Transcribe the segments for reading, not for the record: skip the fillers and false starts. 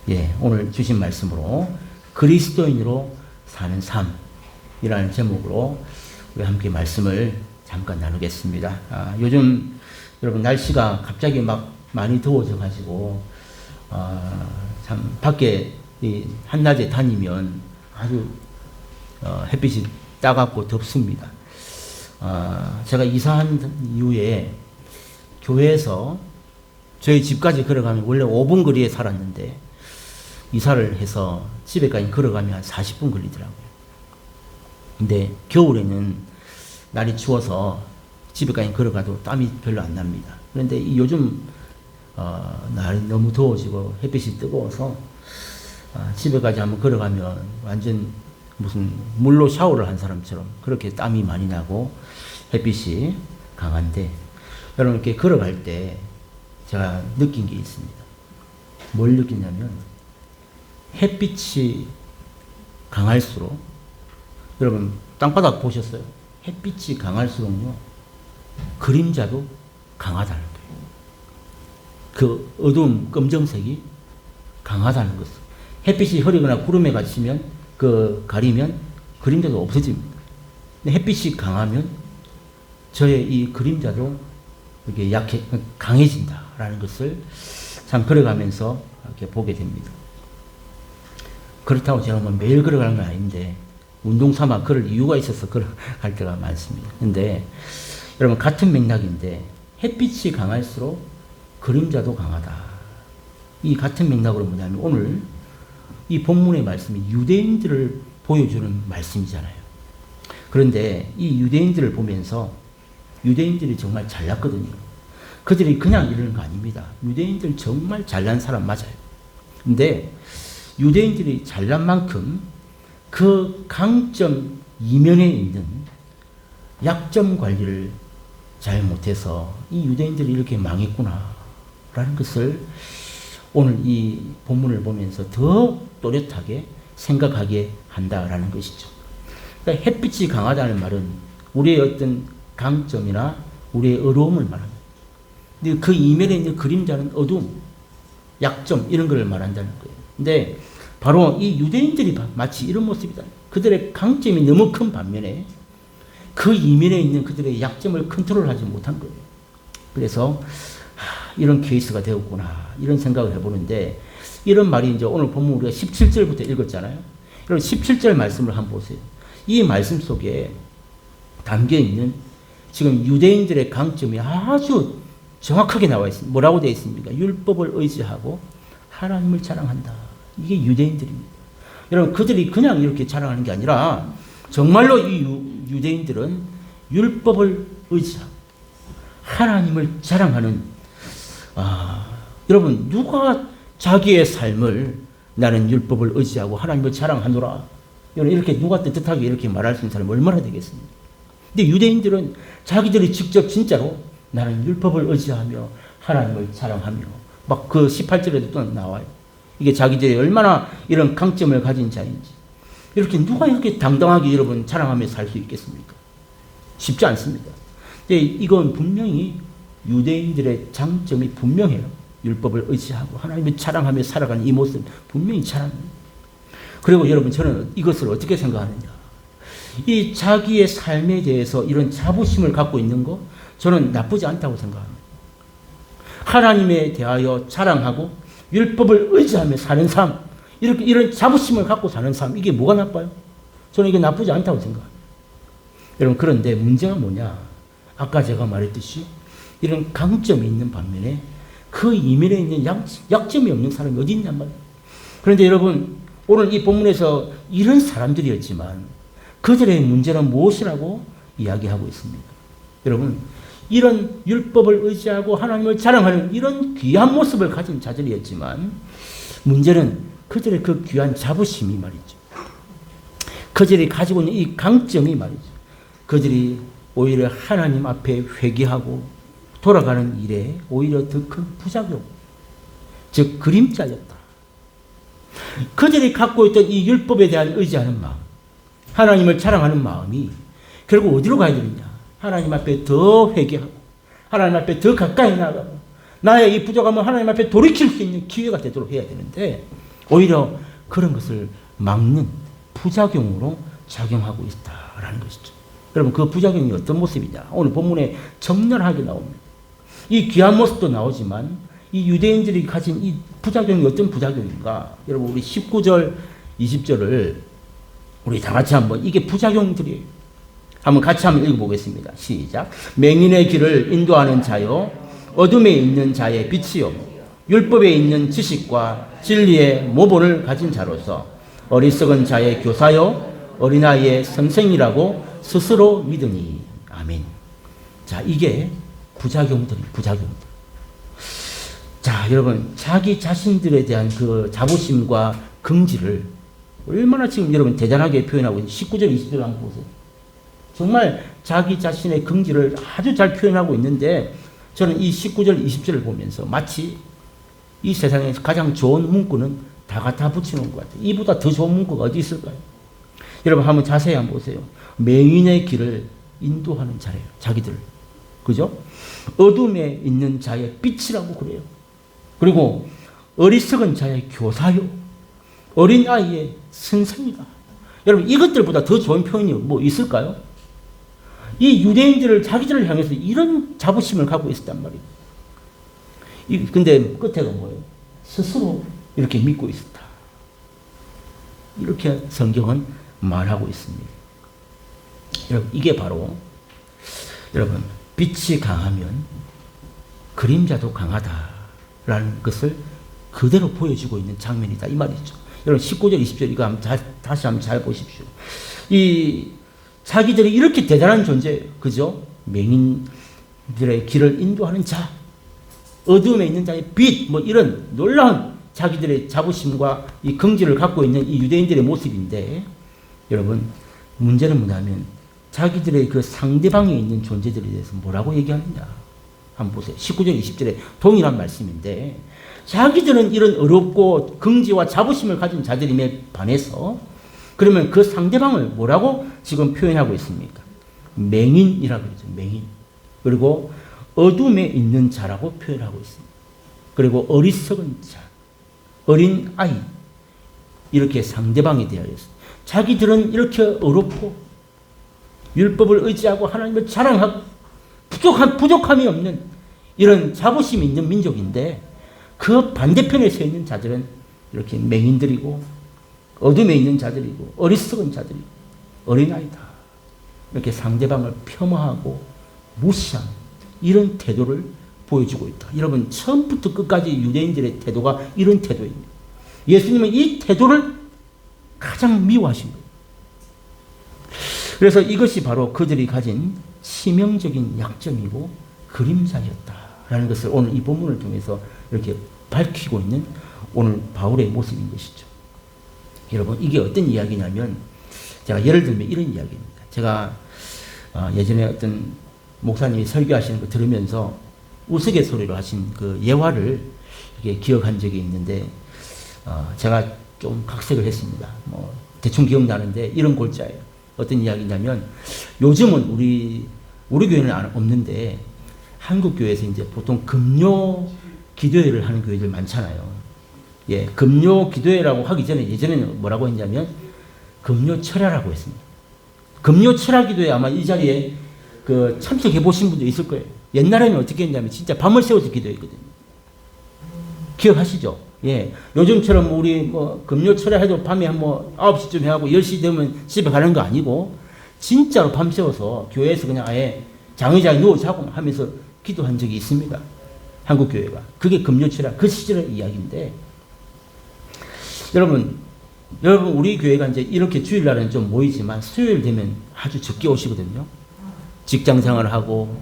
예, 오늘 주신 말씀으로 그리스도인으로 사는 삶이라는 제목으로 우리 함께 말씀을 잠깐 나누겠습니다. 요즘 여러분 날씨가 갑자기 막 많이 더워져 가지고 참 밖에 한낮에 다니면 아주 햇빛이 따갑고 덥습니다. 제가 이사한 이후에 교회에서 저희 집까지 걸어가면 원래 5분 거리에 살았는데 이사를 해서 집에까지 걸어가면 한 40분 걸리더라고요. 근데 겨울에는 날이 추워서 집에까지 걸어가도 땀이 별로 안 납니다. 그런데 요즘 날이 너무 더워지고 햇빛이 뜨거워서 집에까지 한번 걸어가면 완전 무슨 물로 샤워를 한 사람처럼 그렇게 땀이 많이 나고 햇빛이 강한데 여러분 이렇게 걸어갈 때 제가 느낀 게 있습니다. 뭘 느끼냐면 햇빛이 강할수록 여러분 땅바닥 보셨어요? 햇빛이 강할수록요 그림자도 강하다는 거예요. 그 어두운 검정색이 강하다는 것을 햇빛이 흐리거나 구름에 갇히면 가리면 그림자도 없어집니다. 근데 햇빛이 강하면 저의 이 그림자도 이렇게 강해진다라는 것을 참 걸어가면서 이렇게 보게 됩니다. 그렇다고 제가 뭐 매일 걸어가는 건 아닌데 운동 삼아 걸을 이유가 있어서 걸어갈 때가 많습니다. 근데 여러분 같은 맥락인데 햇빛이 강할수록 그림자도 강하다. 이 같은 맥락으로 뭐냐면 오늘 이 본문의 말씀이 유대인들을 보여주는 말씀이잖아요. 그런데 이 유대인들을 보면서 유대인들이 정말 잘났거든요. 그들이 그냥 이러는 거 아닙니다. 유대인들 정말 잘난 사람 맞아요. 근데 유대인들이 잘난 만큼 그 강점 이면에 있는 약점 관리를 잘 못해서 이 유대인들이 이렇게 망했구나 라는 것을 오늘 이 본문을 보면서 더 또렷하게 생각하게 한다라는 것이죠. 그러니까 햇빛이 강하다는 말은 우리의 어떤 강점이나 우리의 어려움을 말합니다. 근데 그 이면에 있는 그림자는 어두움, 약점 이런 걸 말한다는 거예요. 근데 바로 이 유대인들이 마치 이런 모습이다. 그들의 강점이 너무 큰 반면에 그 이면에 있는 그들의 약점을 컨트롤하지 못한 거예요. 그래서 이런 케이스가 되었구나 이런 생각을 해보는데 이런 말이 이제 오늘 본문 우리가 17절부터 읽었잖아요. 여러분 17절 말씀을 한번 보세요. 이 말씀 속에 담겨있는 지금 유대인들의 강점이 아주 정확하게 나와 있습니다. 뭐라고 되어 있습니까? 율법을 의지하고 하나님을 자랑한다. 이게 유대인들입니다. 여러분 그들이 그냥 이렇게 자랑하는 게 아니라 정말로 이 유대인들은 율법을 의지하고 하나님을 자랑하는 여러분 누가 자기의 삶을 나는 율법을 의지하고 하나님을 자랑하노라 이렇게 누가 뜻하게 이렇게 말할 수 있는 사람이 얼마나 되겠습니까? 근데 유대인들은 자기들이 직접 진짜로 나는 율법을 의지하며 하나님을 자랑하며 막 그 18절에도 또 나와요. 이게 자기들이 얼마나 이런 강점을 가진 자인지 이렇게 누가 이렇게 당당하게 여러분 자랑하며 살 수 있겠습니까? 쉽지 않습니다. 근데 이건 분명히 유대인들의 장점이 분명해요. 율법을 의지하고 하나님을 자랑하며 살아가는 이 모습 분명히 자랑합니다. 그리고 여러분 저는 이것을 어떻게 생각하느냐. 이 자기의 삶에 대해서 이런 자부심을 갖고 있는 거 저는 나쁘지 않다고 생각합니다. 하나님에 대하여 자랑하고 율법을 의지하며 사는 삶 이렇게 이런 자부심을 갖고 사는 삶 이게 뭐가 나빠요? 저는 이게 나쁘지 않다고 생각합니다. 여러분 그런데 문제가 뭐냐. 아까 제가 말했듯이 이런 강점이 있는 반면에 그 이면에 있는 약점이 없는 사람이 어디 있냔 말이에요. 그런데 여러분 오늘 이 본문에서 이런 사람들이었지만 그들의 문제는 무엇이라고 이야기하고 있습니까? 여러분 이런 율법을 의지하고 하나님을 자랑하는 이런 귀한 모습을 가진 자들이었지만 문제는 그들의 그 귀한 자부심이 말이죠. 그들이 가지고 있는 이 강점이 말이죠. 그들이 오히려 하나님 앞에 회개하고 돌아가는 일에 오히려 더 큰 부작용, 즉 그림자였다. 그들이 갖고 있던 이 율법에 대한 의지하는 마음, 하나님을 자랑하는 마음이 결국 어디로 가야 되느냐? 하나님 앞에 더 회개하고 하나님 앞에 더 가까이 나가고 나의 이 부족함을 하나님 앞에 돌이킬 수 있는 기회가 되도록 해야 되는데 오히려 그런 것을 막는 부작용으로 작용하고 있다라는 것이죠. 여러분, 그 부작용이 어떤 모습이냐? 오늘 본문에 적나라하게 나옵니다. 이 귀한 모습도 나오지만 이 유대인들이 가진 이 부작용이 어떤 부작용인가? 여러분, 우리 19절, 20절을 우리 다 같이 한번, 이게 부작용들이에요. 한번 같이 한번 읽어보겠습니다. 시작. 맹인의 길을 인도하는 자요, 어둠에 있는 자의 빛이요, 율법에 있는 지식과 진리의 모본을 가진 자로서 어리석은 자의 교사요, 어린아이의 선생이라고 스스로 믿으니. 아멘. 자, 이게 부작용들. 자, 여러분, 자기 자신들에 대한 그 자부심과 긍지를 얼마나 지금 여러분 대단하게 표현하고 있는 19절, 20절 한번 보세요. 정말 자기 자신의 긍지를 아주 잘 표현하고 있는데, 저는 이 19절, 20절을 보면서 마치 이 세상에서 가장 좋은 문구는 다 갖다 붙이는 것 같아요. 이보다 더 좋은 문구가 어디 있을까요? 여러분, 한번 자세히 한번 보세요. 맹인의 길을 인도하는 자래요. 자기들. 그죠? 어둠에 있는 자의 빛이라고 그래요. 그리고 어리석은 자의 교사요, 어린아이의 선생이다. 여러분, 이것들보다 더 좋은 표현이 뭐 있을까요? 이 유대인들을, 자기들을 향해서 이런 자부심을 갖고 있었단 말이에요. 근데 끝에가 뭐예요? 스스로 이렇게 믿고 있었다. 이렇게 성경은 말하고 있습니다. 여러분, 이게 바로, 여러분, 빛이 강하면 그림자도 강하다라는 것을 그대로 보여주고 있는 장면이다, 이 말이죠. 여러분, 19절, 20절 이거 한번 다시 한번 잘 보십시오. 이 자기들이 이렇게 대단한 존재예요. 그죠? 맹인들의 길을 인도하는 자, 어둠에 있는 자의 빛, 뭐 이런 놀라운 자기들의 자부심과 이 긍지를 갖고 있는 이 유대인들의 모습인데, 여러분, 문제는 뭐냐면 자기들의 그 상대방에 있는 존재들에 대해서 뭐라고 얘기하느냐. 한번 보세요. 19절, 20절에 동일한 말씀인데, 자기들은 이런 어렵고 긍지와 자부심을 가진 자들임에 반해서, 그러면 그 상대방을 뭐라고 지금 표현하고 있습니까? 맹인이라고 그러죠. 맹인. 그리고 어둠에 있는 자라고 표현하고 있습니다. 그리고 어리석은 자, 어린 아이, 이렇게 상대방에 대하여서 자기들은 이렇게 어렵고 율법을 의지하고 하나님을 자랑하고 부족함이 없는 이런 자부심이 있는 민족인데, 그 반대편에 서 있는 자들은 이렇게 맹인들이고 어둠에 있는 자들이고 어리석은 자들이고 어린아이다. 이렇게 상대방을 폄하하고 무시하는 이런 태도를 보여주고 있다. 여러분, 처음부터 끝까지 유대인들의 태도가 이런 태도입니다. 예수님은 이 태도를 가장 미워하신 거예요. 그래서 이것이 바로 그들이 가진 치명적인 약점이고 그림자였다라는 것을 오늘 이 본문을 통해서 이렇게 밝히고 있는 오늘 바울의 모습인 것이죠. 여러분, 이게 어떤 이야기냐면, 제가 예를 들면 이런 이야기입니다. 제가 예전에 어떤 목사님이 설교하시는 거 들으면서 우스갯소리로 하신 그 예화를 이렇게 기억한 적이 있는데, 제가 좀 각색을 했습니다. 뭐 대충 기억나는데 이런 골자예요. 어떤 이야기냐면, 요즘은 우리 교회는 없는데 한국 교회에서 이제 보통 금요 기도회를 하는 교회들 많잖아요. 예, 금요 기도회라고 하기 전에 예전에는 뭐라고 했냐면 금요 철야라고 했습니다. 금요 철야 기도회 아마 이 자리에 그 참석해 보신 분도 있을 거예요. 옛날에는 어떻게 했냐면 진짜 밤을 새워서 기도했거든요. 기억하시죠? 예. 요즘처럼 우리 뭐 금요 철야 해도 밤에 한 뭐 9시쯤 해하고 10시 되면 집에 가는 거 아니고 진짜로 밤 새워서 교회에서 그냥 아예 장의자에 누워 자고 하면서 기도한 적이 있습니다. 한국 교회가. 그게 금요 철야 그 시절의 이야기인데, 여러분 우리 교회가 이제 이렇게 주일날은 좀 모이지만 수요일 되면 아주 적게 오시거든요. 직장 생활하고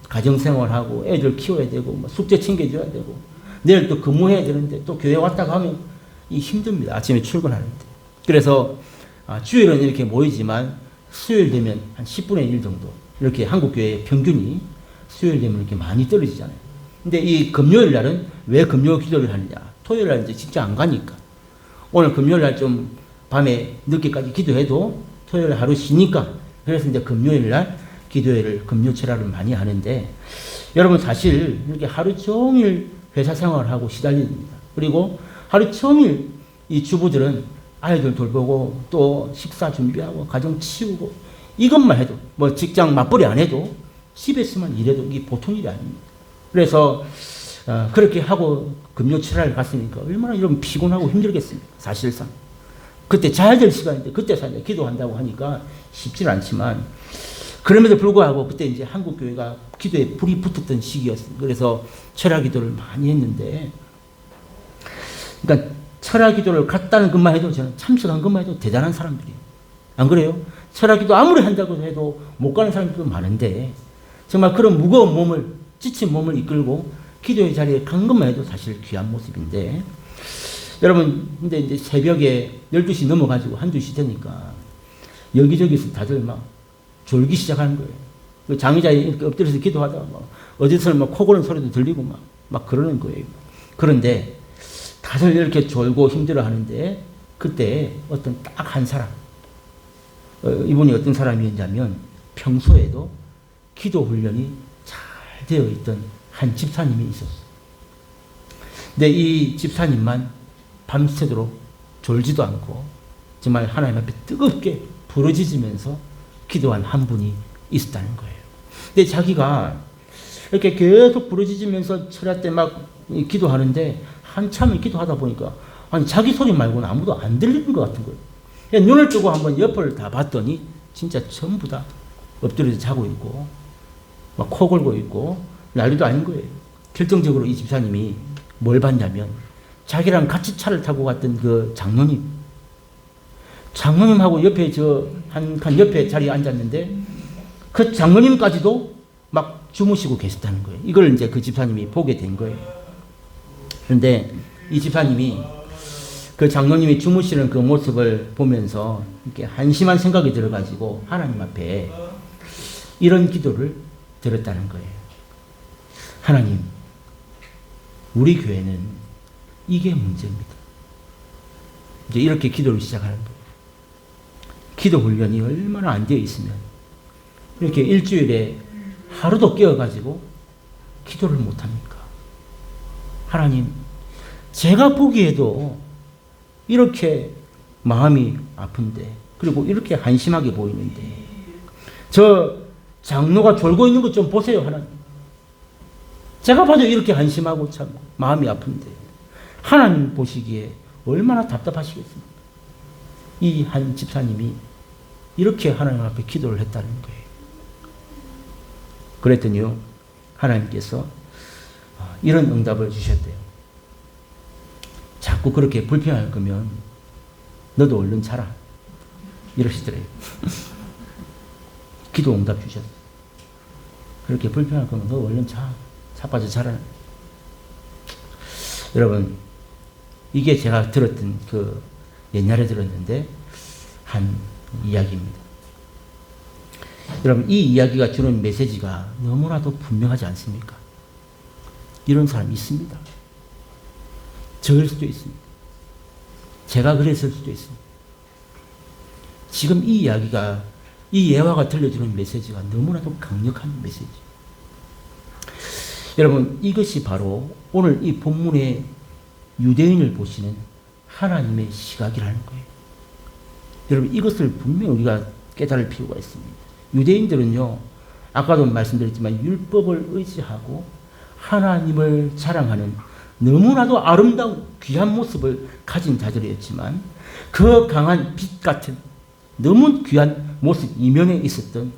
가정 생활하고 애들 키워야 되고 뭐 숙제 챙겨줘야 되고 내일 또 근무해야 되는데 또 교회 왔다가 하면 힘듭니다. 아침에 출근하는데. 그래서 주일은 이렇게 모이지만 수요일 되면 한 10분의 1 정도 이렇게 한국 교회의 평균이 수요일 되면 이렇게 많이 떨어지잖아요. 근데 이 금요일 날은 왜 금요 기도를 하느냐? 토요일 날 이제 직장 안 가니까. 오늘 금요일 날 좀 밤에 늦게까지 기도해도 토요일 하루 쉬니까. 그래서 이제 금요일 날 기도회를 금요 철야를 많이 하는데, 여러분 사실 이렇게 하루 종일 회사 생활을 하고 시달립니다. 그리고 하루 종일 이 주부들은 아이들 돌보고 또 식사 준비하고 가정 치우고 이것만 해도 뭐 직장 맞벌이 안 해도 집에서만 일해도 이게 보통 일이 아닙니다. 그래서 그렇게 하고 금요칠날 갔으니까 얼마나 여러분 피곤하고 힘들겠습니까? 사실상. 그때 자야 될 시간인데 그때 사실 기도한다고 하니까 쉽지는 않지만 그럼에도 불구하고 그때 이제 한국 교회가 기도에 불이 붙었던 시기였습니다. 그래서 철야 기도를 많이 했는데 그러니까 철야 기도를 갔다는 것만 해도 저는 참석한 것만 해도 대단한 사람들이에요. 안 그래요? 철야 기도 아무리 한다고 해도 못 가는 사람들도 많은데 정말 그런 무거운 몸을 지친 몸을 이끌고 기도의 자리에 간 것만 해도 사실 귀한 모습인데 여러분 근데 이제 새벽에 12시 넘어가지고 한두 시 되니까 여기저기서 다들 막 졸기 시작하는 거예요. 그 장의자에 엎드려서 기도하다가 막 어디서 막 코 고는 소리도 들리고 막 그러는 거예요. 그런데 다들 이렇게 졸고 힘들어 하는데 그때 어떤 딱 한 사람 이분이 어떤 사람이었냐면 평소에도 기도 훈련이 잘 되어 있던 한 집사님이 있었어요. 근데 이 집사님만 밤새도록 졸지도 않고 정말 하나님 앞에 뜨겁게 부르짖으면서 기도한 한 분이 있었다는 거예요. 근데 자기가 이렇게 계속 부르짖으면서 철야 때 막 기도하는데 한참을 기도하다 보니까 아니 자기 소리 말고는 아무도 안 들리는 것 같은 거예요. 눈을 뜨고 한번 옆을 다 봤더니 진짜 전부 다 엎드려서 자고 있고 막 코 골고 있고 난리도 아닌 거예요. 결정적으로 이 집사님이 뭘 봤냐면 자기랑 같이 차를 타고 갔던 그 장로님하고 옆에 한 칸 옆에 자리에 앉았는데 그 장로님까지도 막 주무시고 계셨다는 거예요. 이걸 이제 그 집사님이 보게 된 거예요. 그런데 이 집사님이 그 장로님이 주무시는 그 모습을 보면서 이렇게 한심한 생각이 들어가지고 하나님 앞에 이런 기도를 드렸다는 거예요. 하나님, 우리 교회는 이게 문제입니다. 이제 이렇게 기도를 시작하는 거예요. 기도 훈련이 얼마나 안 되어 있으면 이렇게 일주일에 하루도 깨어가지고 기도를 못합니까? 하나님, 제가 보기에도 이렇게 마음이 아픈데 그리고 이렇게 한심하게 보이는데 저 장로가 졸고 있는 것 좀 보세요, 하나님. 제가 봐도 이렇게 한심하고 참 마음이 아픈데 하나님 보시기에 얼마나 답답하시겠습니까? 이 한 집사님이 이렇게 하나님 앞에 기도를 했다는 거예요. 그랬더니요, 하나님께서 이런 응답을 주셨대요. 자꾸 그렇게 불평할 거면 너도 얼른 자라. 이러시더래요. 기도 응답 주셨어요. 그렇게 불평할 거면 너 얼른 자. 자빠져 자라. 여러분, 이게 제가 들었던 옛날에 들었는데 한 이야기입니다. 여러분, 이 이야기가 주는 메시지가 너무나도 분명하지 않습니까? 이런 사람이 있습니다. 저일 수도 있습니다. 제가 그랬을 수도 있습니다. 지금 이 이야기가, 이 예화가 들려주는 메시지가 너무나도 강력한 메시지. 여러분, 이것이 바로 오늘 이 본문의 유대인을 보시는 하나님의 시각이라는 거예요. 여러분, 이것을 분명히 우리가 깨달을 필요가 있습니다. 유대인들은요, 아까도 말씀드렸지만 율법을 의지하고 하나님을 자랑하는 너무나도 아름다운 귀한 모습을 가진 자들이었지만 그 강한 빛 같은 너무 귀한 모습 이면에 있었던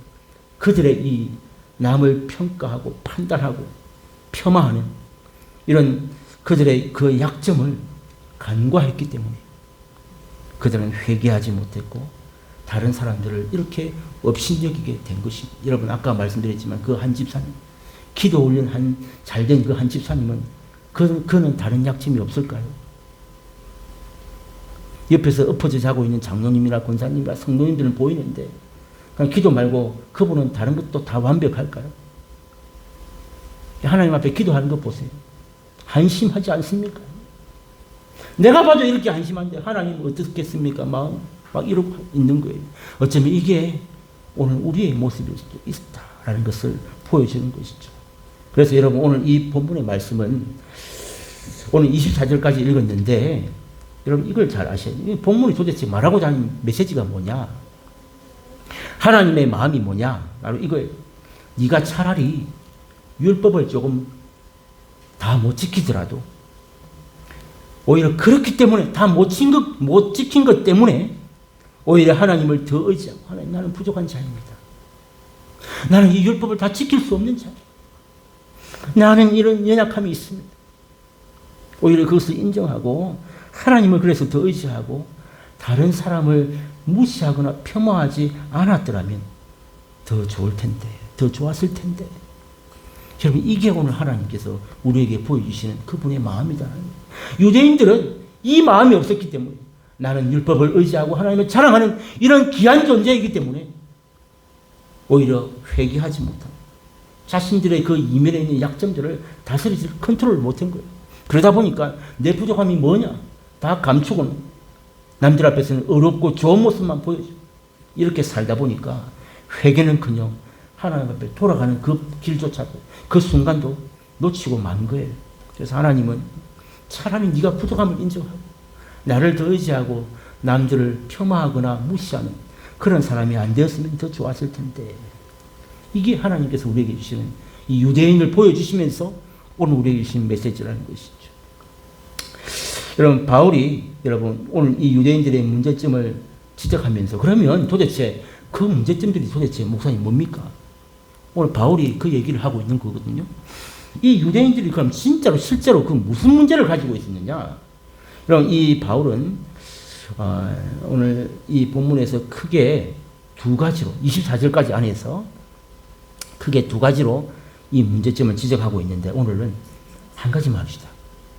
그들의 이 남을 평가하고 판단하고 폄하하는 이런 그들의 그 약점을 간과했기 때문에 그들은 회개하지 못했고 다른 사람들을 이렇게 업신여기게 된 것입니다. 여러분, 아까 말씀드렸지만 그 한 집사님, 기도 훈련 잘된 그 한 집사님은 그는 다른 약점이 없을까요? 옆에서 엎어져 자고 있는 장로님이나 권사님이나 성도님들은 보이는데 그냥 기도 말고 그분은 다른 것도 다 완벽할까요? 하나님 앞에 기도하는 것 보세요. 한심하지 않습니까? 내가 봐도 이렇게 한심한데 하나님은 어떻겠습니까? 막 이러고 있는 거예요. 어쩌면 이게 오늘 우리의 모습일 수도 있다라는 것을 보여주는 것이죠. 그래서 여러분, 오늘 이 본문의 말씀은 오늘 24절까지 읽었는데 여러분 이걸 잘 아셔야 돼요. 본문이 도대체 말하고자 하는 메시지가 뭐냐? 하나님의 마음이 뭐냐? 바로 이거예요. 네가 차라리 율법을 조금 다 못 지키더라도 오히려 그렇기 때문에 다 못 지킨 것 때문에 오히려 하나님을 더 의지하고 하나님 나는 부족한 자입니다. 나는 이 율법을 다 지킬 수 없는 자. 나는 이런 연약함이 있습니다. 오히려 그것을 인정하고 하나님을 그래서 더 의지하고 다른 사람을 무시하거나 폄하하지 않았더라면 더 좋을 텐데, 더 좋았을 텐데. 여러분 이게 오늘 하나님께서 우리에게 보여주시는 그분의 마음이다. 유대인들은 이 마음이 없었기 때문에 나는 율법을 의지하고 하나님을 자랑하는 이런 귀한 존재이기 때문에 오히려 회개하지 못하고 자신들의 그 이면에 있는 약점들을 다스리지 컨트롤을 못한 거예요. 그러다 보니까 내 부족함이 뭐냐 다 감추고는 남들 앞에서는 어렵고 좋은 모습만 보여주고 이렇게 살다 보니까 회개는커녕 하나님 앞에 돌아가는 그 길조차도 그 순간도 놓치고 만 거예요. 그래서 하나님은 차라리 네가 부족함을 인정하고 나를 더 의지하고 남들을 폄하하거나 무시하는 그런 사람이 안 되었으면 더 좋았을 텐데. 이게 하나님께서 우리에게 주시는 이 유대인을 보여주시면서 오늘 우리에게 주신 메시지라는 것이죠. 여러분 바울이 오늘 이 유대인들의 문제점을 지적하면서 그러면 도대체 그 문제점들이 도대체 목사님 뭡니까? 오늘 바울이 그 얘기를 하고 있는 거거든요. 이 유대인들이 그럼 진짜로 실제로 그 무슨 문제를 가지고 있었느냐? 그럼 이 바울은 오늘 이 본문에서 크게 두 가지로 24절까지 안에서 크게 두 가지로 이 문제점을 지적하고 있는데 오늘은 한 가지만 합시다.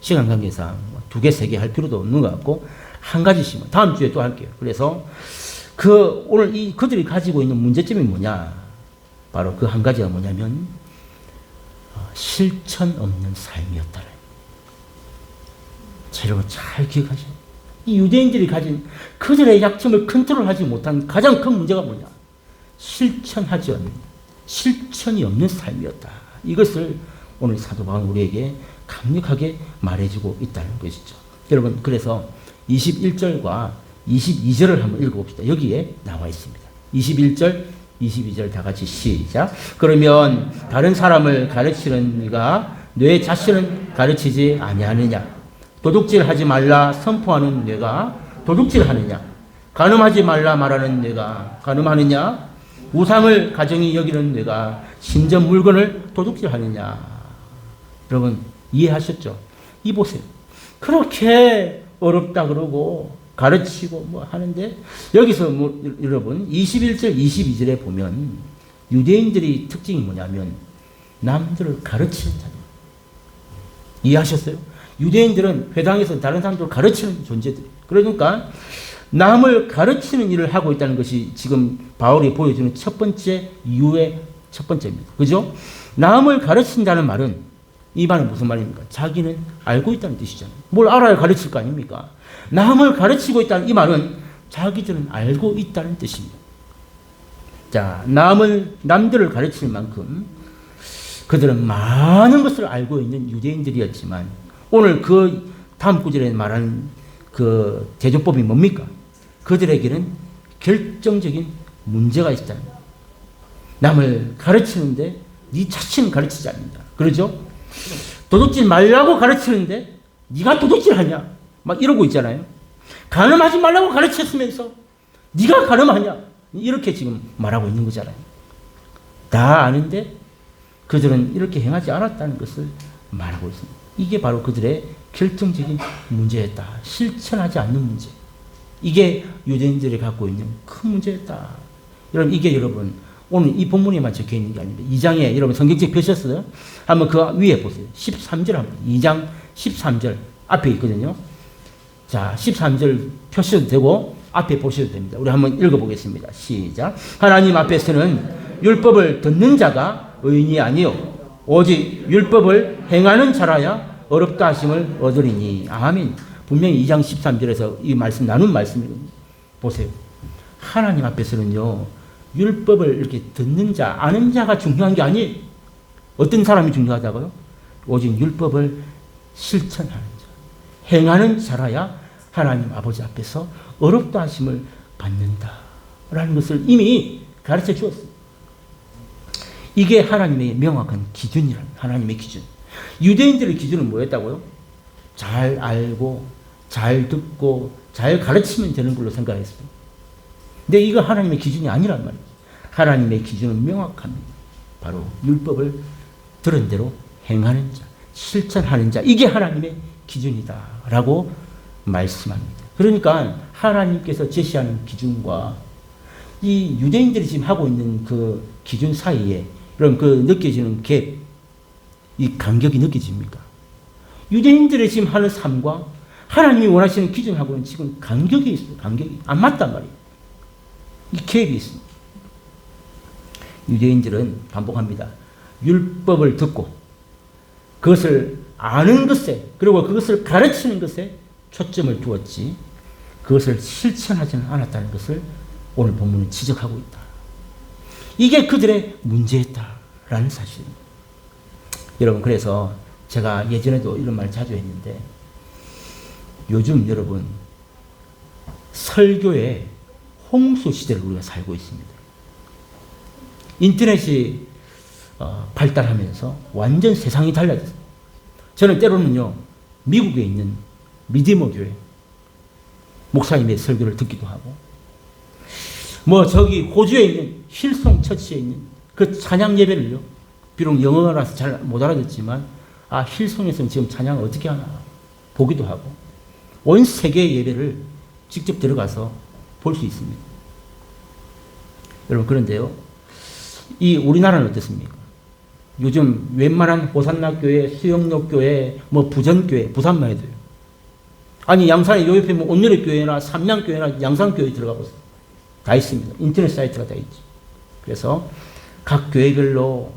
시간 관계상 두 개, 세 개 할 필요도 없는 것 같고 한 가지씩만 다음 주에 또 할게요. 그래서 오늘 그들이 가지고 있는 문제점이 뭐냐? 바로 그 한 가지가 뭐냐면 실천 없는 삶이었다는. 자, 여러분 잘 기억하셔야 돼요. 이 유대인들이 가진 그들의 약점을 컨트롤하지 못한 가장 큰 문제가 뭐냐? 실천이 없는 삶이었다. 이것을 오늘 사도 바울은 우리에게 강력하게 말해주고 있다는 것이죠. 여러분 그래서 21절과 22절을 한번 읽어봅시다. 여기에 나와 있습니다. 21절, 22절 다 같이 시작. 그러면 다른 사람을 가르치는 네가 내 자신은 가르치지 아니하느냐? 도둑질하지 말라 선포하는 네가 도둑질하느냐? 간음하지 말라 말하는 네가 간음하느냐? 우상을 가정히 여기는 네가 신전 물건을 도둑질하느냐? 여러분 이해하셨죠? 이 보세요. 그렇게 어렵다 그러고 가르치고 뭐 하는데 여기서 여러분 21절 22절에 보면 유대인들의 특징이 뭐냐면 남들을 가르치는 자들. 이해하셨어요? 유대인들은 회당에서 다른 사람들을 가르치는 존재들. 그러니까 남을 가르치는 일을 하고 있다는 것이 지금 바울이 보여주는 첫 번째 이유의 첫 번째입니다. 그죠? 남을 가르친다는 말은 이 말은 무슨 말입니까? 자기는 알고 있다는 뜻이잖아요. 뭘 알아야 가르칠 거 아닙니까? 남을 가르치고 있다는 이 말은 자기들은 알고 있다는 뜻입니다. 자, 남들을 가르칠 만큼 그들은 많은 것을 알고 있는 유대인들이었지만 오늘 그 다음 구절에 말하는 그 제조법이 뭡니까? 그들에게는 결정적인 문제가 있다. 남을 가르치는데 네 자신은 가르치지 않는다. 그러죠? 도둑질 말라고 가르치는데 네가 도둑질하냐? 막 이러고 있잖아요. 간음하지 말라고 가르쳤으면서 네가 간음하냐? 이렇게 지금 말하고 있는 거잖아요. 다 아는데 그들은 이렇게 행하지 않았다는 것을 말하고 있습니다. 이게 바로 그들의 결정적인 문제였다. 실천하지 않는 문제. 이게 유대인들이 갖고 있는 큰 문제였다. 여러분 이게 여러분 오늘 이 본문에만 적혀 있는 게 아닙니다. 2장에 여러분 성경책 펴셨어요? 한번 그 위에 보세요. 13절 한번. 2장 13절 앞에 있거든요. 자, 13절 펴셔도 되고 앞에 보셔도 됩니다. 우리 한번 읽어보겠습니다. 시작. 하나님 앞에서는 율법을 듣는 자가 의인이 아니요 오직 율법을 행하는 자라야 어렵다 하심을 얻으리니. 아멘. 분명히 2장 13절에서 이 말씀 나눈 말씀이거든요. 보세요. 하나님 앞에서는요. 율법을 이렇게 듣는 자, 아는 자가 중요한 게 아니에요. 어떤 사람이 중요하다고요? 오직 율법을 실천하는 자, 행하는 자라야 하나님 아버지 앞에서 어렵다 하심을 받는다라는 것을 이미 가르쳐 주었습니다. 이게 하나님의 명확한 기준이란 하나님의 기준. 유대인들의 기준은 뭐였다고요? 잘 알고 잘 듣고 잘 가르치면 되는 걸로 생각했어요. 근데 이거 하나님의 기준이 아니란 말이에요. 하나님의 기준은 명확합니다. 바로 율법을 들은 대로 행하는 자, 실천하는 자, 이게 하나님의 기준이다라고 말씀합니다. 그러니까 하나님께서 제시하는 기준과 이 유대인들이 지금 하고 있는 그 기준 사이에 그럼 그 느껴지는 갭, 이 간격이 느껴집니까? 유대인들이 지금 하는 삶과 하나님이 원하시는 기준하고는 지금 간격이 있어요. 간격이 안 맞단 말이에요. 이 갭이 있습니다. 유대인들은 반복합니다. 율법을 듣고 그것을 아는 것에 그리고 그것을 가르치는 것에 초점을 두었지 그것을 실천하지는 않았다는 것을 오늘 본문은 지적하고 있다. 이게 그들의 문제였다라는 사실입니다. 여러분 그래서 제가 예전에도 이런 말 자주 했는데 요즘 여러분 설교의 홍수 시대를 우리가 살고 있습니다. 인터넷이 발달하면서 완전 세상이 달라졌어요. 저는 때로는요 미국에 있는 리디머 교회 목사님의 설교를 듣기도 하고 뭐 저기 호주에 있는 힐송 처치에 있는 그 찬양 예배를요 비록 영어라서 잘 못 알아듣지만 아 힐송에서는 지금 찬양을 어떻게 하나 보기도 하고 온 세계의 예배를 직접 들어가서 볼 수 있습니다. 여러분 그런데요 이 우리나라는 어떻습니까? 요즘 웬만한 호산나 교회, 수영록 교회, 뭐 부전교회, 부산만 해도요. 아니 양산에 요 옆에 뭐 온누리 교회나 삼양교회나 양산교회 들어가 보세요. 다 있습니다. 인터넷 사이트가 다 있죠. 그래서 각 교회별로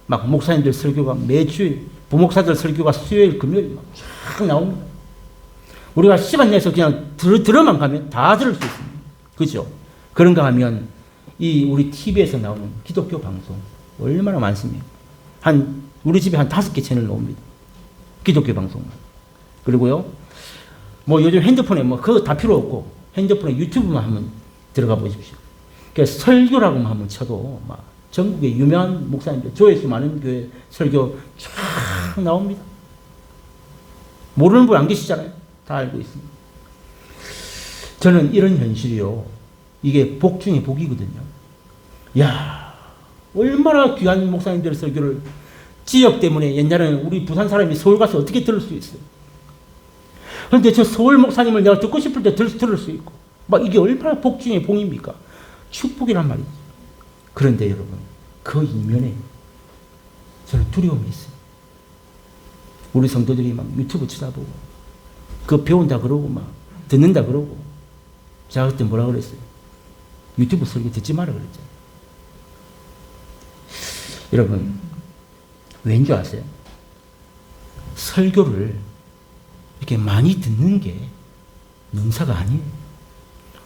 막 목사님들 설교가 매주일, 부목사들 설교가 수요일, 금요일 막 쫙 나옵니다. 우리가 시간 내서 그냥 들어만 가면 다 들을 수 있습니다. 그죠? 그런가 하면 이 우리 TV에서 나오는 기독교 방송 얼마나 많습니까? 우리 집에 한 5개 채널 나옵니다. 기독교 방송만. 그리고요, 뭐 요즘 핸드폰에 뭐 그거 다 필요 없고 핸드폰에 유튜브만 한번 들어가 보십시오. 그러니까 설교라고만 한번 쳐도 막 전국의 유명한 목사님들, 조회수 많은 교회 설교 쫙 나옵니다. 모르는 분 안 계시잖아요. 다 알고 있습니다. 저는 이런 현실이요. 이게 복 중에 복이거든요. 야, 얼마나 귀한 목사님들의 설교를 지역 때문에 옛날에는 우리 부산 사람이 서울 가서 어떻게 들을 수 있어요. 그런데 저 서울 목사님을 내가 듣고 싶을 때 들을 수 있고 막 이게 얼마나 복 중에 복입니까? 축복이란 말이죠. 그런데 여러분 그 이면에 저는 두려움이 있어요. 우리 성도들이 막 유튜브 쳐다보고 그거 배운다 그러고 막 듣는다 그러고 제가 그때 뭐라 그랬어요? 유튜브 설교 듣지 마라 그랬죠. 여러분 왠 줄 아세요? 설교를 이렇게 많이 듣는 게 능사가 아니에요.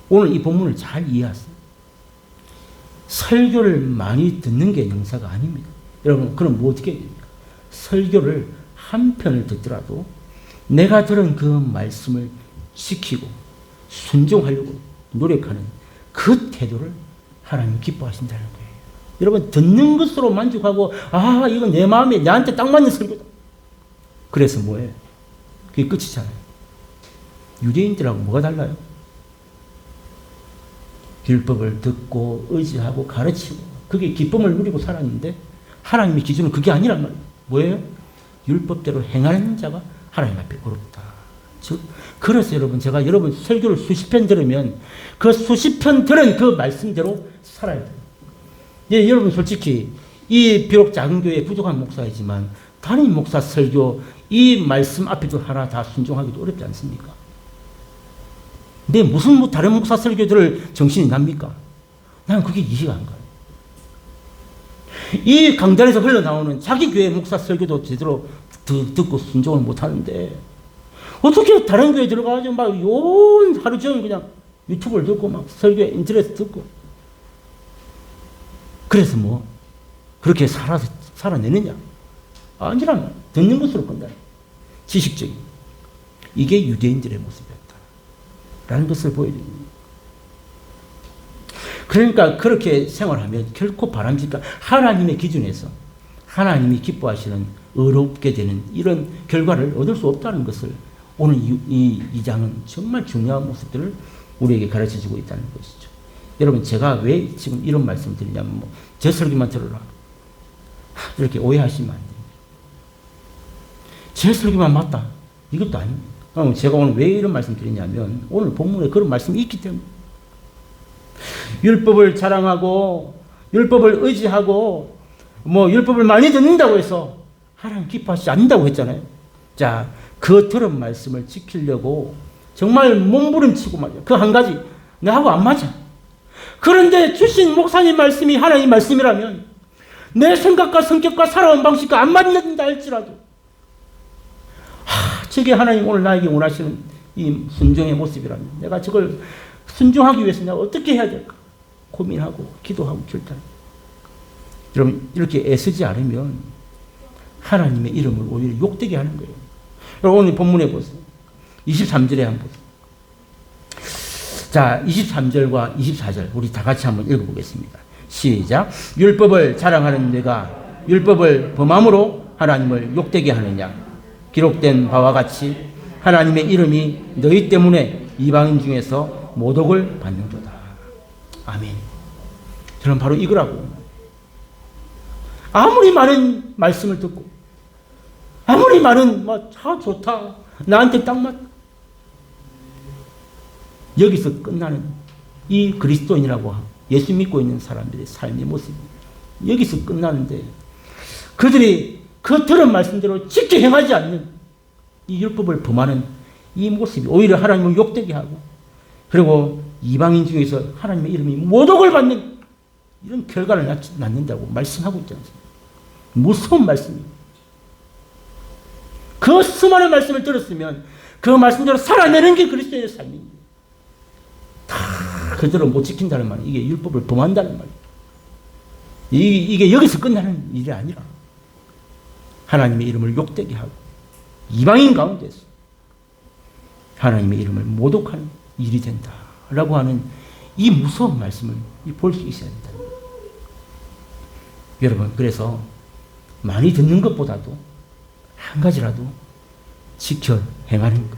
오늘 이 본문을 잘 이해하세요. 설교를 많이 듣는 게 능사가 아닙니다. 여러분 그럼 뭐 어떻게 해야 됩니까? 설교를 한 편을 듣더라도 내가 들은 그 말씀을 지키고 순종하려고 노력하는 그 태도를 하나님 기뻐하신다는 거예요. 여러분 듣는 것으로 만족하고 아 이건 내 마음에 나한테 딱 맞는 설교다. 그래서 뭐예요? 그게 끝이잖아요. 유대인들하고 뭐가 달라요? 율법을 듣고 의지하고 가르치고 그게 기쁨을 누리고 살았는데 하나님의 기준은 그게 아니란 말이에요. 뭐예요? 율법대로 행하는 자가 하나님 앞에 어렵다. 즉 그래서 여러분 제가 여러분 설교를 수십 편 들으면 그 수십 편 들은 그 말씀대로 살아야 돼요. 예, 여러분 솔직히 이 비록 작은 교회에 부족한 목사이지만 담임 목사 설교 이 말씀 앞에도 하나 다 순종하기도 어렵지 않습니까? 근데 무슨 뭐 다른 목사 설교들을 정신이 납니까? 나는 그게 이해가 안 가요. 이 강단에서 흘러나오는 자기 교회 목사 설교도 제대로 듣고 순종을 못하는데 어떻게 다른 교회 들어가가지고 막 하루 종일 그냥 유튜브를 듣고 막 설교에 인터넷 듣고 그래서 뭐 그렇게 살아내느냐? 아니란 듣는 것으로 끝나요. 지식적인. 이게 유대인들의 모습이었다. 라는 것을 보여줍니다. 그러니까 그렇게 생활하면 결코 바람직한 하나님의 기준에서 하나님이 기뻐하시는 의롭게 되는 이런 결과를 얻을 수 없다는 것을 오늘 이 장은 정말 중요한 모습들을 우리에게 가르쳐주고 있다는 것이죠. 여러분, 제가 왜 지금 이런 말씀을 드리냐면 제 설교만 들어라 이렇게 오해하시면 안 됩니다. 제 설교만 맞다 이것도 아닙니다. 그럼 제가 오늘 왜 이런 말씀 드리냐면 오늘 본문에 그런 말씀이 있기 때문에 율법을 자랑하고 율법을 의지하고 율법을 많이 듣는다고 해서 하나님 기뻐하시지 않는다고 했잖아요. 자, 그 들은 말씀을 지키려고 정말 몸부림치고 말이야. 그 한 가지 나하고 안 맞아. 그런데 주신 목사님 말씀이 하나님 말씀이라면 내 생각과 성격과 살아온 방식과 안 맞는다 할지라도 저게 하나님 오늘 나에게 원하시는 이 순종의 모습이라면 내가 저걸 순종하기 위해서 내가 어떻게 해야 될까 고민하고 기도하고 결단. 여러분, 이렇게 애쓰지 않으면 하나님의 이름을 오히려 욕되게 하는 거예요. 여러분, 오늘 본문에 보세요. 23절에 한번 보세요. 자, 23절과 24절 우리 다 같이 한번 읽어보겠습니다. 시작. 율법을 자랑하는 내가 율법을 범함으로 하나님을 욕되게 하느냐. 기록된 바와 같이 하나님의 이름이 너희 때문에 이방인 중에서 모독을 받는도다. 아멘. 저는 바로 이거라고. 아무리 많은 말씀을 듣고 아무리 많은 좋다 나한테 딱 맞다 여기서 끝나는 이 그리스도인이라고 예수 믿고 있는 사람들의 삶의 모습이 여기서 끝나는데 그들이 그 들은 말씀대로 지켜 행하지 않는 이 율법을 범하는 이 모습이 오히려 하나님을 욕되게 하고 그리고 이방인 중에서 하나님의 이름이 모독을 받는 이런 결과를 낳는다고 말씀하고 있지 않습니까? 무서운 말씀입니다. 그 수많은 말씀을 들었으면 그 말씀대로 살아내는 게 그리스도인의 삶입니다. 다 그대로 못 지킨다는 말은 이게 율법을 범한다는 말이에요. 이게 여기서 끝나는 일이 아니라 하나님의 이름을 욕되게 하고 이방인 가운데서 하나님의 이름을 모독하는 일이 된다라고 하는 이 무서운 말씀을 볼 수 있어야 된다. 여러분, 그래서 많이 듣는 것보다도 한 가지라도 지켜 행하는 것.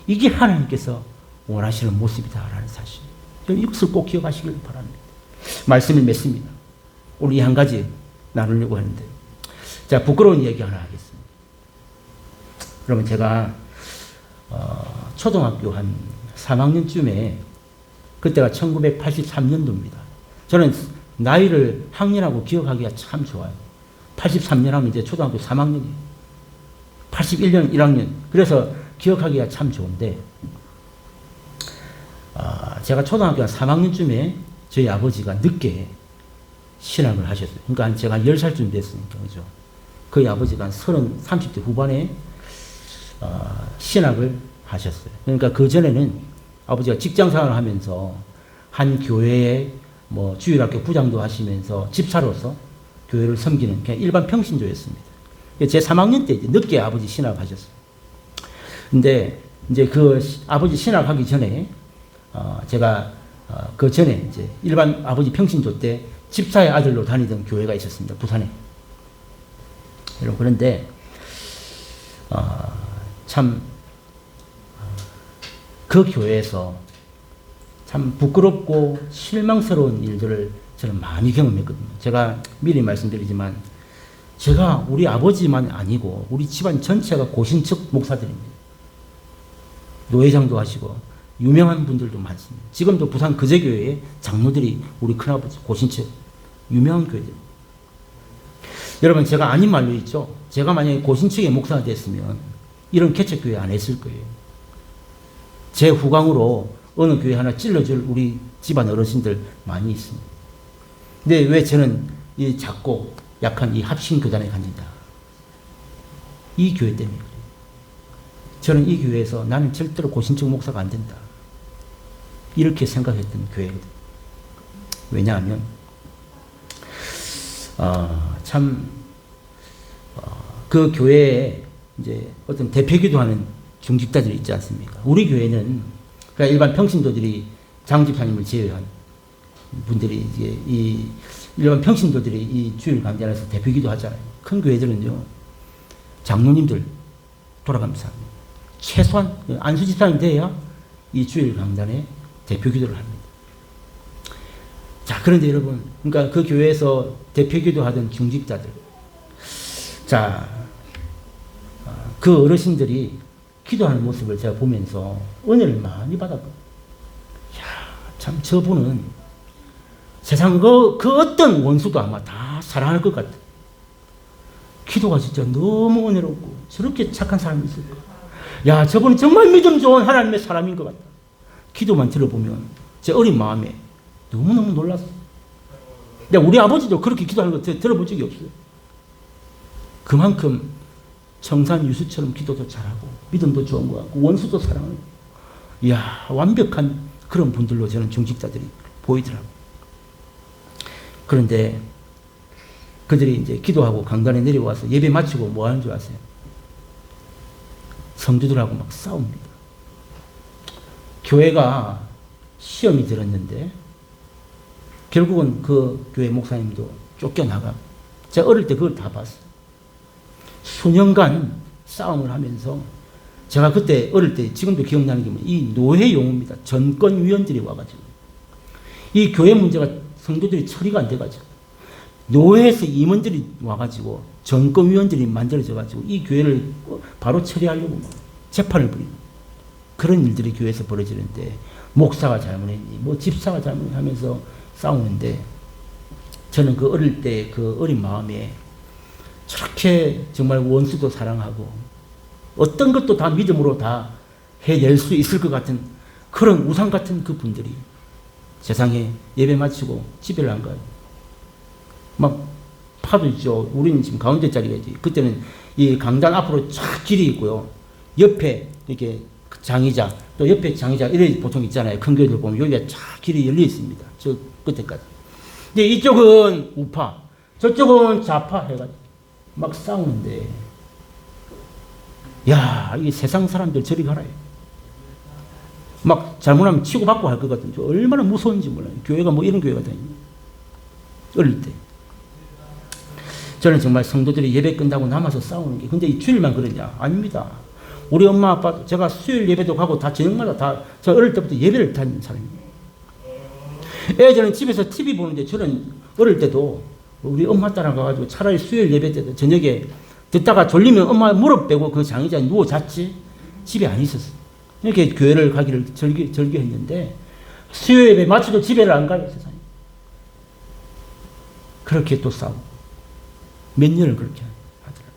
이게 하나님께서 원하시는 모습이다라는 사실. 이것을 꼭 기억하시길 바랍니다. 말씀을 맺습니다. 오늘 이 한 가지 나누려고 하는데, 자, 부끄러운 얘기 하나 하겠습니다. 그러면 제가 초등학교 한 3학년쯤에 그때가 1983년도입니다. 저는 나이를 학년하고 기억하기가 참 좋아요. 83년 하면 이제 초등학교 3학년이에요. 81년 1학년. 그래서 기억하기가 참 좋은데, 제가 초등학교 한 3학년쯤에 저희 아버지가 늦게 신학을 하셨어요. 그러니까 제가 10살쯤 됐으니까, 그죠? 거의 아버지가 한 30대 후반에 신학을 하셨어요. 그러니까 그 전에는 아버지가 직장 생활을 하면서 한 교회에 주일학교 부장도 하시면서 집사로서 교회를 섬기는 그냥 일반 평신조였습니다. 제 3학년 때 이제 늦게 아버지 신학하셨어요. 근데 이제 그 아버지 신학하기 전에 제가 그 전에 이제 일반 아버지 평신조 때 집사의 아들로 다니던 교회가 있었습니다. 부산에. 여러분, 그런데 참 그 교회에서 참 부끄럽고 실망스러운 일들을 저는 많이 경험했거든요. 제가 미리 말씀드리지만 제가 우리 아버지만 아니고 우리 집안 전체가 고신척 목사들입니다. 노회장도 하시고 유명한 분들도 많습니다. 지금도 부산 거제교회에 장로들이 우리 큰아버지 고신척 유명한 교회들. 여러분, 제가 아닌 말로 있죠. 제가 만약에 고신척의 목사가 됐으면 이런 개척교회 안 했을 거예요. 제 후광으로 어느 교회 하나 찔러줄 우리 집안 어르신들 많이 있습니다. 근데 왜 저는 이 작고 약한 이 합신교단에 갔는가? 이 교회 때문에 그래요. 저는 이 교회에서 나는 절대로 고신척 목사가 안 된다. 이렇게 생각했던 교회거든요. 왜냐하면 그 교회에 이제 어떤 대표기도 하는 중직자들이 있지 않습니까? 우리 교회는 그러니까 일반 평신도들이 장 집사님을 제외한 분들이 이제 이 일반 평신도들이 이 주일 강단에서 대표기도 하잖아요. 큰 교회들은요, 장로님들 돌아가면서 최소한 안수 집사님 돼야 이 주일 강단에 대표기도를 합니다. 자, 그런데 여러분, 그러니까 그 교회에서 대표기도 하던 중직자들, 자, 그 어르신들이 기도하는 모습을 제가 보면서 은혜를 많이 받았거든요. 야, 참 저분은 세상 그 어떤 원수도 아마 다 사랑할 것 같아. 기도가 진짜 너무 은혜롭고 저렇게 착한 사람이 있을까. 야, 저분은 정말 믿음 좋은 하나님의 사람인 것 같다. 기도만 들어보면 제 어린 마음에 너무너무 놀랐어요. 우리 아버지도 그렇게 기도하는 거 들어본 적이 없어요. 그만큼 청산 유수처럼 기도도 잘하고 믿음도 좋은 것 같고 원수도 사랑하고, 이야, 완벽한 그런 분들로 저는 중직자들이 보이더라고요. 그런데 그들이 이제 기도하고 강단에 내려와서 예배 마치고 뭐 하는 줄 아세요? 성도들하고 막 싸웁니다. 교회가 시험이 들었는데 결국은 그 교회 목사님도 쫓겨나가. 제가 어릴 때 그걸 다 봤어요. 수년간 싸움을 하면서 제가 그때 어릴 때 지금도 기억나는 게 이 노회 용어입니다. 전권위원들이 와가지고 이 교회 문제가 성도들이 처리가 안 돼가지고 노회에서 임원들이 와가지고 전권위원들이 만들어져가지고 이 교회를 바로 처리하려고 막 재판을 벌이고 그런 일들이 교회에서 벌어지는데 목사가 잘못했니 뭐 집사가 잘못하면서 싸우는데 저는 그 어릴 때 그 어린 마음에 저렇게 정말 원수도 사랑하고 어떤 것도 다 믿음으로 다 해낼 수 있을 것 같은 그런 우상 같은 그 분들이 세상에 예배 마치고 집에를 안 가요. 막 파도 있죠. 우리는 지금 가운데 자리가지. 그때는 이 강단 앞으로 쫙 길이 있고요. 옆에 이렇게 장의자, 또 옆에 장의자 이래 보통 있잖아요. 큰 교회들 보면 여기가 쫙 길이 열려 있습니다. 저 끝에까지. 근데 이쪽은 우파, 저쪽은 좌파 해가지고 막 싸우는데, 야, 이게 세상 사람들 저리 가라요. 막 잘못하면 치고받고 할 것 같은, 얼마나 무서운지 몰라요. 교회가 뭐 이런 교회가 다 있나. 어릴 때. 저는 정말 성도들이 예배 끝나고 남아서 싸우는 게, 근데 이 주일만 그러냐? 아닙니다. 우리 엄마 아빠, 제가 수요일 예배도 가고 다 저녁마다 다, 저 어릴 때부터 예배를 다니는 사람입니다. 저는 집에서 TV 보는데 저는 어릴 때도 우리 엄마 따라가가지고 차라리 수요일 예배 때도 저녁에 듣다가 졸리면 엄마 무릎 빼고 그 장의자에 누워 잤지 집에 안 있었어. 이렇게 교회를 가기를 절개했는데 수요일 예배 마치고 집에를 안 가요, 세상에. 그렇게 또 싸우고 몇 년을 그렇게 하더라고요.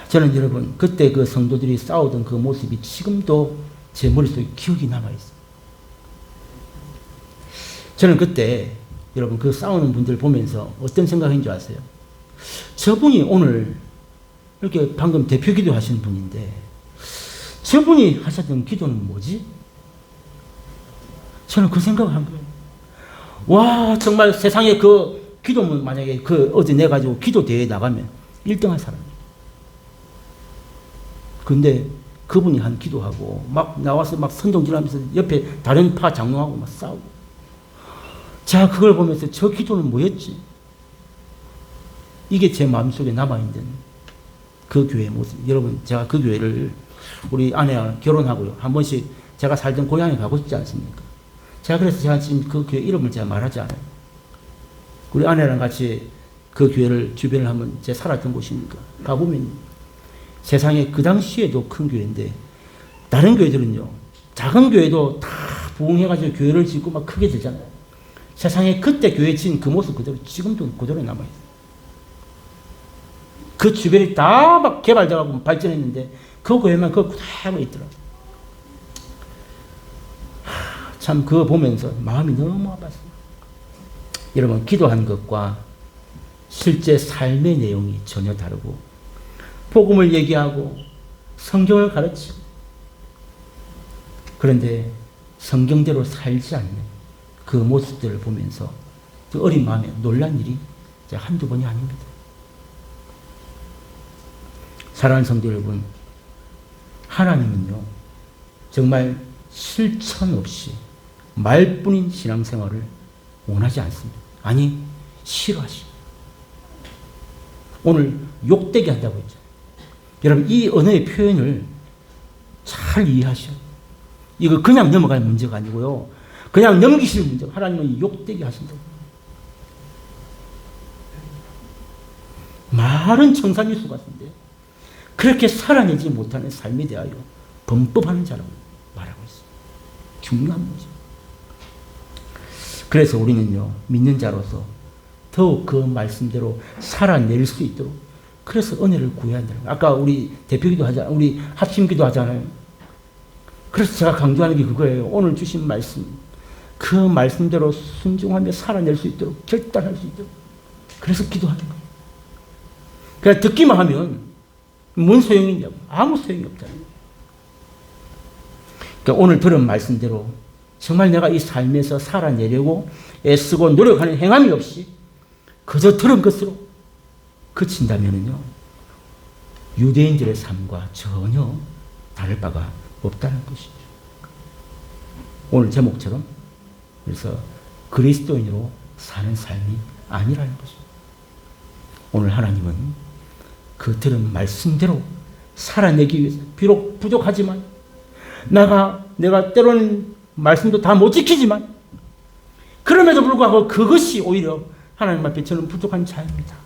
저는 여러분 그때 그 성도들이 싸우던 그 모습이 지금도 제 머릿속에 기억이 남아있어요. 저는 그때 여러분 그 싸우는 분들 보면서 어떤 생각인 줄 아세요? 저분이 오늘 이렇게 방금 대표 기도 하신 분인데 저분이 하셨던 기도는 뭐지? 저는 그 생각을 한 거예요. 와, 정말 세상에 그 기도문 만약에 그 어제 내가지고 기도 대회에 나가면 1등한 사람이에요. 근데 그분이 한 기도하고 막 나와서 막 선동질하면서 옆에 다른 파 장로하고 막 싸우고. 자, 그걸 보면서 저 기도는 뭐였지? 이게 제 마음속에 남아있는 그 교회의 모습. 여러분, 제가 그 교회를 우리 아내와 결혼하고요. 한 번씩 제가 살던 고향에 가고 싶지 않습니까? 그래서 제가 지금 그 교회 이름을 제가 말하지 않아요. 우리 아내랑 같이 그 교회를 주변을 한번 제가 살았던 곳이니까 가보면 세상에 그 당시에도 큰 교회인데 다른 교회들은요. 작은 교회도 다 부흥해가지고 교회를 짓고 막 크게 되잖아요. 세상에 그때 교회 지은 그 모습 그대로 지금도 그대로 남아있어요. 그 주변이 다 막 개발돼가고 발전했는데 그 교회만 그거 그대로 있더라고요. 참 그거 보면서 마음이 너무 아팠어요. 여러분 기도한 것과 실제 삶의 내용이 전혀 다르고 복음을 얘기하고 성경을 가르치고 그런데 성경대로 살지 않는 그 모습들을 보면서 그 어린 마음에 놀란 일이 한두 번이 아닙니다. 사랑하는 성도 여러분, 하나님은요 정말 실천 없이 말뿐인 신앙생활을 원하지 않습니다. 아니, 싫어하시오. 오늘 욕되게 한다고 했죠. 여러분, 이 언어의 표현을 잘 이해하셔. 이거 그냥 넘어갈 문제가 아니고요. 그냥 넘기실 문제가, 하나님은 욕되게 하신다고. 말은 청산유수 같은데 그렇게 살아내지 못하는 삶에 대하여 범법하는 자라고 말하고 있습니다. 중요한 문제. 그래서 우리는요, 믿는 자로서 더욱 그 말씀대로 살아낼 수 있도록, 그래서 은혜를 구해야 한다는 거예요. 아까 우리 대표기도 하잖아요. 우리 합심기도 하잖아요. 그래서 제가 강조하는 게 그거예요. 오늘 주신 말씀, 그 말씀대로 순종하며 살아낼 수 있도록, 결단할 수 있도록, 그래서 기도하는 거예요. 그냥 듣기만 하면 뭔 소용이 있냐고. 아무 소용이 없잖아요. 그러니까 오늘 들은 말씀대로 정말 내가 이 삶에서 살아내려고 애쓰고 노력하는 행함이 없이 그저 들은 것으로 그친다면요, 유대인들의 삶과 전혀 다를 바가 없다는 것이죠. 오늘 제목처럼 그래서 그리스도인으로 사는 삶이 아니라는 것입니다. 오늘 하나님은 그 들은 말씀대로 살아내기 위해서 비록 부족하지만 내가 때로는 말씀도 다 못 지키지만 그럼에도 불구하고 그것이 오히려 하나님 앞에 저는 부족한 자입니다.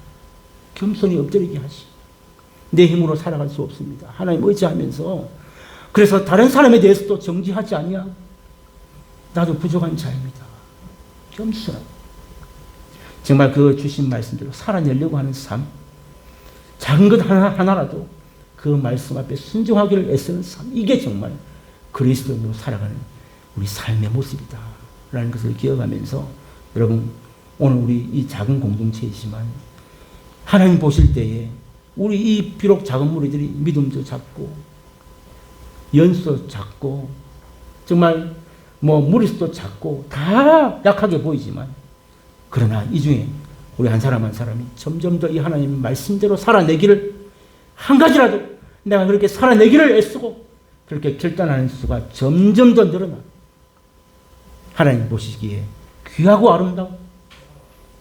겸손히 엎드리게 하시. 내 힘으로 살아갈 수 없습니다. 하나님 의지하면서 그래서 다른 사람에 대해서도 정지하지 아니하고 나도 부족한 자입니다. 겸손하고 정말 그 주신 말씀대로 살아내려고 하는 삶, 작은 것 하나라도 그 말씀 앞에 순종하기를 애쓰는 삶, 이게 정말 그리스도인으로 살아가는 우리 삶의 모습이다 라는 것을 기억하면서 여러분, 오늘 우리 이 작은 공동체이지만 하나님 보실 때에 우리 이 비록 작은 무리들이 믿음도 작고 연수도 작고 정말 무리수도 작고 다 약하게 보이지만, 그러나 이 중에 우리 한 사람 한 사람이 점점 더 이 하나님 말씀대로 살아내기를, 한 가지라도 내가 그렇게 살아내기를 애쓰고 그렇게 결단하는 수가 점점 더 늘어나 하나님 보시기에 귀하고 아름다운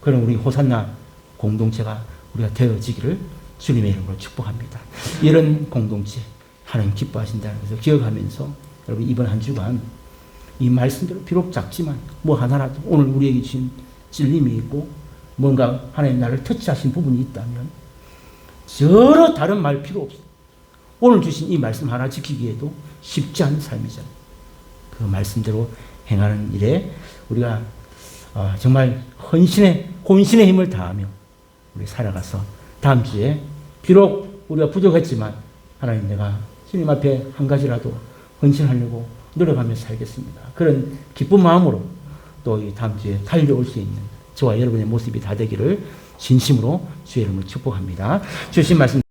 그런 우리 호산나 공동체가 우리가 되어지기를 주님의 이름으로 축복합니다. 이런 공동체 하나님 기뻐하신다는 것을 기억하면서 여러분, 이번 한 주간 이 말씀대로 비록 작지만 하나라도 오늘 우리에게 주신 찔림이 있고 뭔가 하나님 나를 터치하신 부분이 있다면 여러 다른 말 필요 없어. 오늘 주신 이 말씀 하나 지키기에도 쉽지 않은 삶이잖아요. 그 말씀대로 행하는 일에 우리가 정말 혼신의 힘을 다하며 우리 살아가서 다음 주에 비록 우리가 부족했지만 하나님, 내가 주님 앞에 한 가지라도 헌신하려고 노력하며 살겠습니다. 그런 기쁜 마음으로 또 이 다음 주에 달려올 수 있는 저와 여러분의 모습이 다 되기를 진심으로 주의 이름으로 축복합니다. 주신 말씀